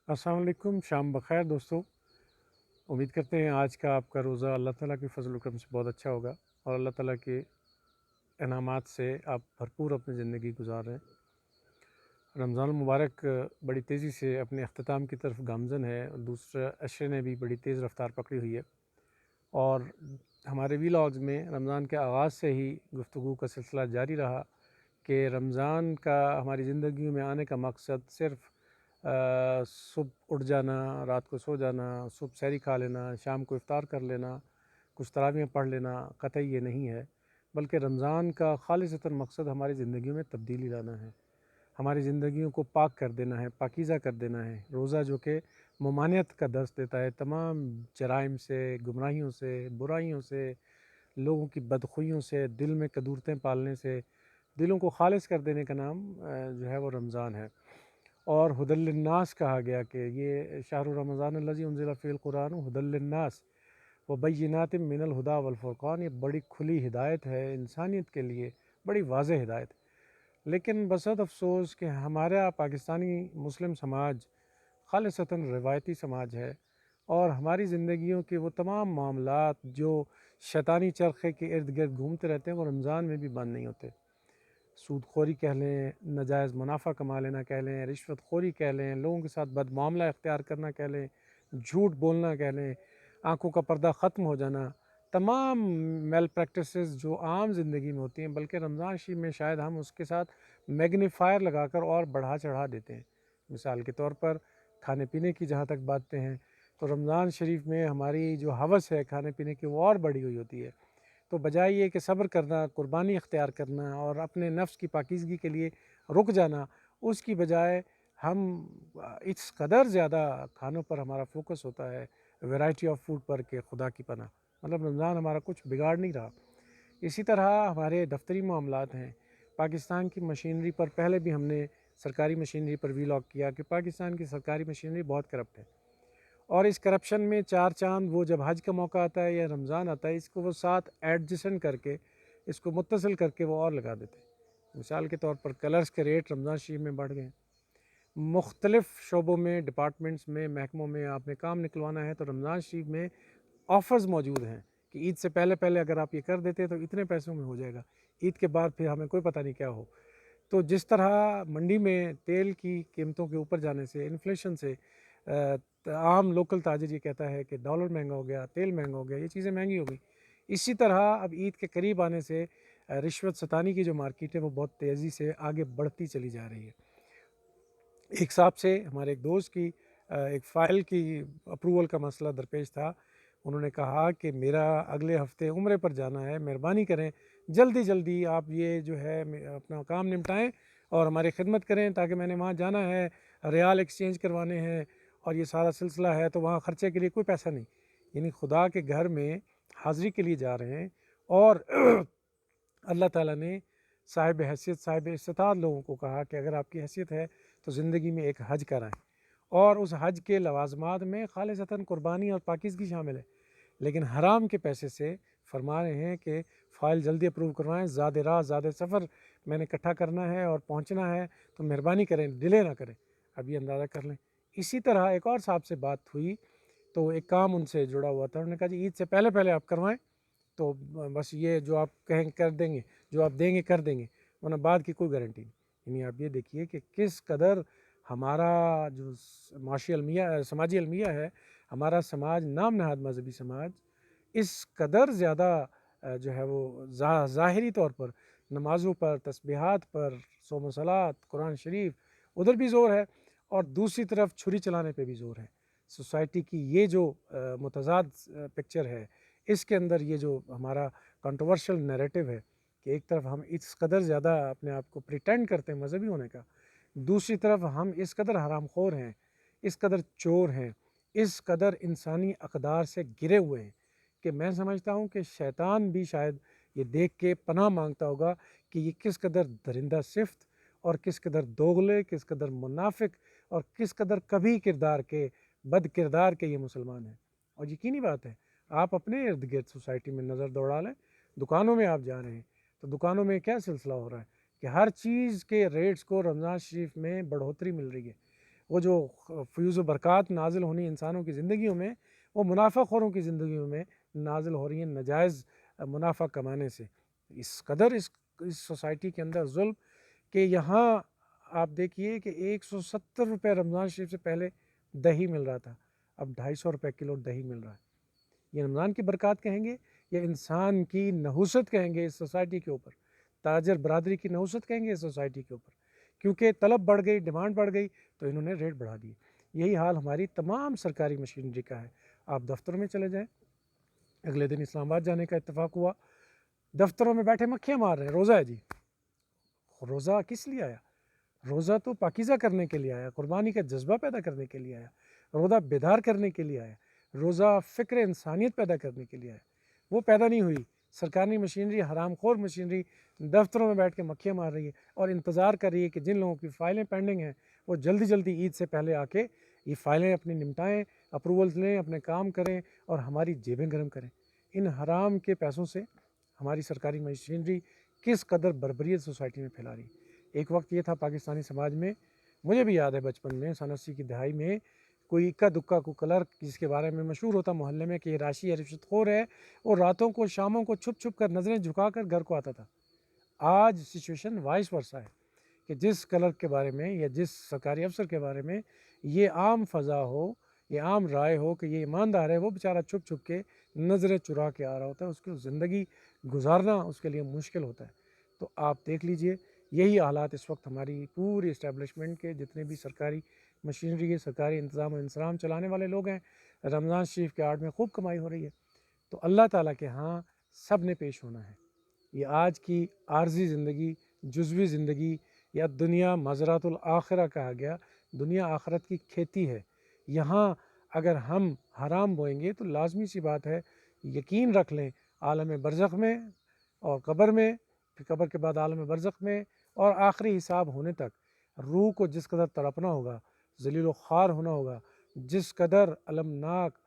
अस्सलाम वालेकुम, शाम बख़ैर दोस्तों। उम्मीद करते हैं आज का आपका रोज़ा अल्लाह ताला के फ़ज़ल व करम से बहुत अच्छा होगा और अल्लाह ताला के इनामात से आप भरपूर अपनी ज़िंदगी गुज़ार रहे हैं। रमज़ान मुबारक बड़ी तेज़ी से अपने अख्ताम की तरफ गामज़न है और दूसरा अशरे ने भी बड़ी तेज़ रफ़्तार पकड़ी हुई है और हमारे वीलॉग्स में रमज़ान के आगाज़ से ही गुफ्तगू का सिलसिला जारी रहा कि रमज़ान का हमारी ज़िंदगियों में आने का मकसद सिर्फ़ सुबह उठ जाना, रात को सो जाना, सुबह सहरी खा लेना, शाम को इफ़्तार कर लेना, कुछ तरावियाँ पढ़ लेना क़तई ये नहीं है, बल्कि रमज़ान का ख़ालिसतन मकसद हमारी ज़िंदगियों में तब्दीली लाना है, हमारी ज़िंदगियों को पाक कर देना है, पाकीज़ा कर देना है। रोज़ा जो कि ममानियत का दर्स देता है, तमाम जराइम से, गुमराहियों से, बुराइयों से, लोगों की बदख़ुइयों से, दिल में कदूरतें पालने से, दिलों को ख़ालिस कर देने का नाम जो है वो रमज़ान है। और हुदल लिन्नास कहा गया कि ये शहर रमज़ान अल्लज़ी उन्ज़िला फ़ीहिल क़ुरान हुदल लिन्नास व बय्यिनातिम मिनल हुदा वल फ़ुरक़ान, ये बड़ी खुली हिदायत है इंसानियत के लिए, बड़ी वाज़ेह हिदायत। लेकिन बसत अफ़सोस कि हमारा पाकिस्तानी मुस्लिम समाज ख़ालिसतन रिवायती समाज है और हमारी ज़िंदगियों के वो तमाम मामलात जो शैतानी चरखे के इर्द गिर्द घूमते रहते हैं वो रमज़ान में भी बंद नहीं होते। सूदखोरी कह लें, नाजायज़ मुनाफ़ा कमा लेना कह लें, रिश्वत खोरी कह लें, लोगों के साथ बदमामला इख्तियार करना कह लें, झूठ बोलना कह लें, आँखों का पर्दा ख़त्म हो जाना, तमाम मेल प्रैक्टिसेस जो आम ज़िंदगी में होती हैं, बल्कि रमज़ान शरीफ में शायद हम उसके साथ मैग्नीफायर लगाकर और बढ़ा चढ़ा देते हैं। मिसाल के तौर पर खाने पीने की जहाँ तक बातें हैं, तो रमज़ान शरीफ में हमारी जो हवस है खाने पीने की वो और बढ़ी हुई होती है। तो बजाय ये कि सब्र करना, कुर्बानी इख्तियार करना और अपने नफ्स की पाकीज़गी के लिए रुक जाना, उसकी बजाय हम इस कदर ज़्यादा खानों पर हमारा फ़ोकस होता है, वैरायटी ऑफ फूड पर कि खुदा की पनाह। मतलब रमज़ान हमारा कुछ बिगाड़ नहीं रहा। इसी तरह हमारे दफ्तरी मामलात हैं। पाकिस्तान की मशीनरी पर पहले भी हमने सरकारी मशीनरी पर वीलॉग किया कि पाकिस्तान की सरकारी मशीनरी बहुत करप्ट है और इस करप्शन में चार चांद वो जब हज का मौका आता है या रमज़ान आता है, इसको वो साथ एडजस्टेंट करके, इसको मुत्तसिल करके वो और लगा देते हैं। मिसाल के तौर पर कलर्स के रेट रमज़ान शरीफ में बढ़ गए हैं। मुख्तलिफ़ शोबों में, डिपार्टमेंट्स में, महकमों में आपने काम निकलवाना है तो रमज़ान शरीफ में ऑफ़र्स मौजूद हैं कि ईद से पहले पहले अगर आप ये कर देते तो इतने पैसों में हो जाएगा, ईद के बाद फिर हमें कोई पता नहीं क्या हो। तो जिस तरह मंडी में तेल की कीमतों के ऊपर जाने से, इन्फ्लेशन से आम लोकल ताजिर ये कहता है कि डॉलर महंगा हो गया, तेल महंगा हो गया, ये चीज़ें महंगी हो गई। इसी तरह अब ईद के करीब आने से रिश्वत सतानी की जो मार्केट है वो बहुत तेज़ी से आगे बढ़ती चली जा रही है। एक साहब से हमारे एक दोस्त की एक फ़ाइल की अप्रूवल का मसला दरपेश था। उन्होंने कहा कि मेरा अगले हफ़्ते उम्रे पर जाना है, मेहरबानी करें जल्दी जल्दी आप ये जो है अपना काम निपटाएं और हमारी खिदमत करें, ताकि मैंने वहाँ जाना है, रियाल एक्सचेंज करवाने हैं और ये सारा सिलसिला है, तो वहाँ ख़र्चे के लिए कोई पैसा नहीं। यानी खुदा के घर में हाज़िरी के लिए जा रहे हैं और अल्लाह ताला ने साहिब हैसियत, साहिब इस्तिताअत लोगों को कहा कि अगर आपकी हैसियत है तो ज़िंदगी में एक हज कराएँ और उस हज के लवाज़मात में ख़ालिसतन कुर्बानी और पाकीज़गी शामिल है। लेकिन हराम के पैसे से फरमा रहे हैं कि फ़ाइल जल्दी अप्रूव करवाएँ, ज़्यादा राह ज़्यादा सफ़र मैंने इकट्ठा करना है और पहुँचना है, तो मेहरबानी करें, डिले ना करें। अब ये अंदाज़ा कर लें। इसी तरह एक और साहब से बात हुई, तो एक काम उनसे जुड़ा हुआ था। उन्होंने कहा जी ईद से पहले पहले आप करवाएँ, तो बस ये जो आप कहें कर देंगे, जो आप देंगे कर देंगे, वरना बाद की कोई गारंटी नहीं। यानी आप ये देखिए कि किस कदर हमारा जो माशी अलमिया समाजी अलमिया है, हमारा समाज नाम नहाद मजहबी समाज इस कदर ज़्यादा जो है वो ज़ाहिरी तौर पर नमाज़ों पर, तस्बीहात पर, सोम सलात, कुरान शरीफ उधर भी ज़ोर है और दूसरी तरफ छुरी चलाने पे भी ज़ोर है। सोसाइटी की ये जो मुतज़ाद पिक्चर है, इसके अंदर ये जो हमारा कंट्रोवर्शियल नैरेटिव है कि एक तरफ हम इस कदर ज़्यादा अपने आप को प्रिटेंड करते हैं मजहबी होने का, दूसरी तरफ हम इस कदर हरामखोर हैं, इस कदर चोर हैं, इस कदर इंसानी अक़दार से घिरे हुए हैं कि मैं समझता हूँ कि शैतान भी शायद ये देख के पनाह मांगता होगा कि ये किस कदर दरिंदा सिफ्त और किस कदर दोगले, किस कदर मुनाफिक और किस कदर कभी किरदार के, बद किरदार के ये मुसलमान हैं। और यकीनी बात है, आप अपने इर्द गिर्द सोसाइटी में नज़र दौड़ा लें, दुकानों में आप जा रहे हैं तो दुकानों में क्या सिलसिला हो रहा है कि हर चीज़ के रेट्स को रमज़ान शरीफ में बढ़ोतरी मिल रही है। وہ جو فیوز و برکات نازل ہونی انسانوں کی زندگیوں میں، وہ منافع خوروں کی زندگیوں میں نازل ہو رہی ہیں ناجائز منافع کمانے سے۔ اس قدر اس سوسائٹی کے اندر ظلم کہ یہاں آپ دیکھیے کہ 170 روپے رمضان شریف سے پہلے دہی مل رہا تھا، اب 250 روپے کلو دہی مل رہا ہے۔ یہ رمضان کی برکات کہیں گے یا انسان کی نحوست کہیں گے اس سوسائٹی کے اوپر، تاجر برادری کی نحوست کہیں گے اس سوسائٹی کے اوپر، کیونکہ طلب بڑھ گئی، ڈیمانڈ بڑھ گئی تو انہوں نے ریٹ بڑھا دیے۔ یہی حال ہماری تمام سرکاری مشینری کا ہے۔ آپ دفتروں میں چلے جائیں، اگلے دن اسلام آباد جانے کا اتفاق ہوا، دفتروں میں بیٹھے مکھیاں مار رہے ہیں، روزہ ہے جی۔ روزہ کس لیے آیا؟ روزہ تو پاکیزہ کرنے کے لیے آیا، قربانی کا جذبہ پیدا کرنے کے لیے آیا، روزہ بیدار کرنے کے لیے آیا، روزہ فکر انسانیت پیدا کرنے کے لیے آیا۔ وہ پیدا نہیں ہوئی۔ سرکاری مشینری، حرام خور مشینری دفتروں میں بیٹھ کے مکھیاں مار رہی ہے اور انتظار کر رہی ہے کہ جن لوگوں کی فائلیں پینڈنگ ہیں وہ جلدی جلدی عید سے پہلے آ کے یہ فائلیں اپنی نمٹائیں، اپروولز لیں، اپنے کام کریں اور ہماری جیبیں گرم کریں۔ ان حرام کے پیسوں سے ہماری سرکاری مشینری کس قدر بربریت سوسائٹی میں پھیلا رہی ہے۔ ایک وقت یہ تھا پاکستانی سماج میں، مجھے بھی یاد ہے بچپن میں سن 80 کی دہائی میں، کوئی اکا دکا کو کلرک جس کے بارے میں مشہور ہوتا محلے میں کہ یہ راشی یا رشوت خور ہے، وہ راتوں کو شاموں کو چھپ چھپ کر نظریں جھکا کر گھر کو آتا تھا۔ آج سچویشن وائس ورسا ہے کہ جس کلرک کے بارے میں یا جس سرکاری افسر کے بارے میں یہ عام فضا ہو، یہ عام رائے ہو کہ یہ ایماندار ہے، وہ بیچارہ چھپ چھپ کے نظریں چرا کے آ رہا ہوتا ہے، اس کی زندگی گزارنا اس کے لیے مشکل ہوتا ہے۔ تو آپ دیکھ لیجئے یہی حالات اس وقت ہماری پوری اسٹیبلشمنٹ کے جتنے بھی سرکاری مشینری کے سرکاری انتظام و انصرام چلانے والے لوگ ہیں، رمضان شریف کے آڑ میں خوب کمائی ہو رہی ہے۔ تو اللہ تعالیٰ کے ہاں سب نے پیش ہونا ہے۔ یہ آج کی عارضی زندگی، جزوی زندگی یا دنیا مزرعۃ الآخرہ کہا گیا، دنیا آخرت کی کھیتی ہے۔ یہاں اگر ہم حرام بوئیں گے تو لازمی سی بات ہے، یقین رکھ لیں عالم برزخ میں اور قبر میں، پھر قبر کے بعد عالم برزخ میں اور آخری حساب ہونے تک روح کو جس قدر تڑپنا ہوگا، ذلیل و خوار ہونا ہوگا، جس قدر المناک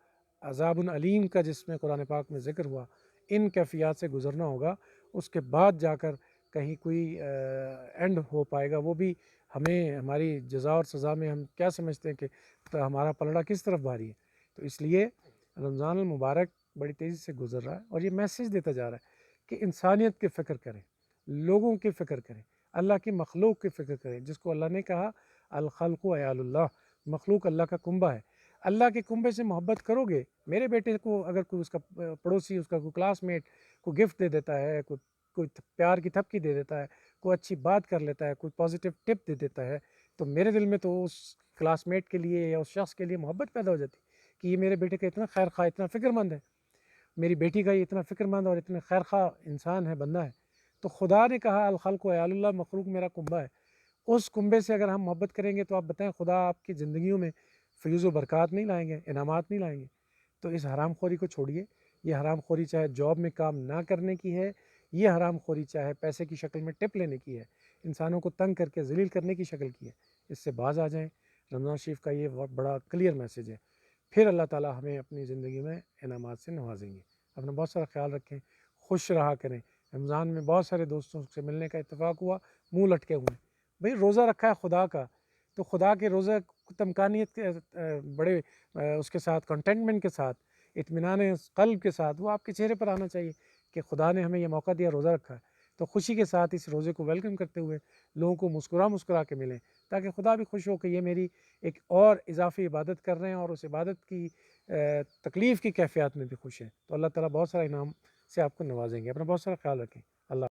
عذاب علیم کا جس میں قرآن پاک میں ذکر ہوا، ان کیفیات سے گزرنا ہوگا، اس کے بعد جا کر کہیں کوئی اینڈ ہو پائے گا۔ وہ بھی ہمیں ہماری جزا اور سزا میں ہم کیا سمجھتے ہیں کہ ہمارا پلڑا کس طرف بھاری ہے۔ تو اس لیے رمضان المبارک بڑی تیزی سے گزر رہا ہے اور یہ میسیج دیتا جا رہا ہے کہ انسانیت کی فکر کریں، لوگوں کی فکر کریں، اللہ کی مخلوق کی فکر کریں، جس کو اللہ نے کہا الخلق عیال اللہ، مخلوق اللہ کا کنبہ ہے۔ اللہ کے کنبے سے محبت کرو گے۔ میرے بیٹے کو اگر کوئی اس کا پڑوسی، اس کا کوئی کلاس میٹ کوئی گفٹ دے دیتا ہے، کوئی پیار کی تھپکی دے دیتا ہے، کوئی اچھی بات کر لیتا ہے، کوئی پازیٹیو ٹپ دے دیتا ہے، تو میرے دل میں تو اس کلاس میٹ کے لیے یا اس شخص کے لیے محبت پیدا ہو جاتی کہ یہ میرے بیٹے کا اتنا خیر خواہ، اتنا فکر مند ہے، میری بیٹی کا یہ اتنا فکر مند اور اتنا خیر خواہ انسان ہے، بندہ ہے۔ تو خدا نے کہا الخلق عیال اللہ، مخلوق میرا کنبہ ہے۔ اس کنبے سے اگر ہم محبت کریں گے تو آپ بتائیں خدا آپ کی زندگیوں میں فیوز و برکات نہیں لائیں گے، انعامات نہیں لائیں گے؟ تو اس حرام خوری کو چھوڑیے۔ یہ حرام خوری چاہے جاب میں کام نہ کرنے کی ہے، یہ حرام خوری چاہے پیسے کی شکل میں ٹپ لینے کی ہے، انسانوں کو تنگ کر کے ذلیل کرنے کی شکل کی ہے، اس سے باز آ جائیں۔ رمضان شریف کا یہ بڑا کلیئر میسیج ہے۔ پھر اللہ تعالیٰ ہمیں اپنی زندگی میں انعامات سے نوازیں گے۔ اپنا بہت سارا خیال رکھیں، خوش رہا کریں۔ رمضان میں بہت سارے دوستوں سے ملنے کا اتفاق ہوا، منہ لٹکے ہوئے ہیں۔ بھئی روزہ رکھا ہے خدا کا، تو خدا کے روزہ تمکانیت کے بڑے اس کے ساتھ کنٹینٹمنٹ کے ساتھ، اطمینان قلب کے ساتھ وہ آپ کے چہرے پر آنا چاہیے کہ خدا نے ہمیں یہ موقع دیا، روزہ رکھا ہے، تو خوشی کے ساتھ اس روزے کو ویلکم کرتے ہوئے لوگوں کو مسکرا کے ملیں، تاکہ خدا بھی خوش ہو کہ یہ میری ایک اور اضافی عبادت کر رہے ہیں اور اس عبادت کی تکلیف کی کیفیات میں بھی خوش ہیں۔ تو اللہ تعالیٰ بہت سارا انعام سے آپ کو نوازیں گے۔ اپنا بہت سارا خیال رکھیں۔ اللہ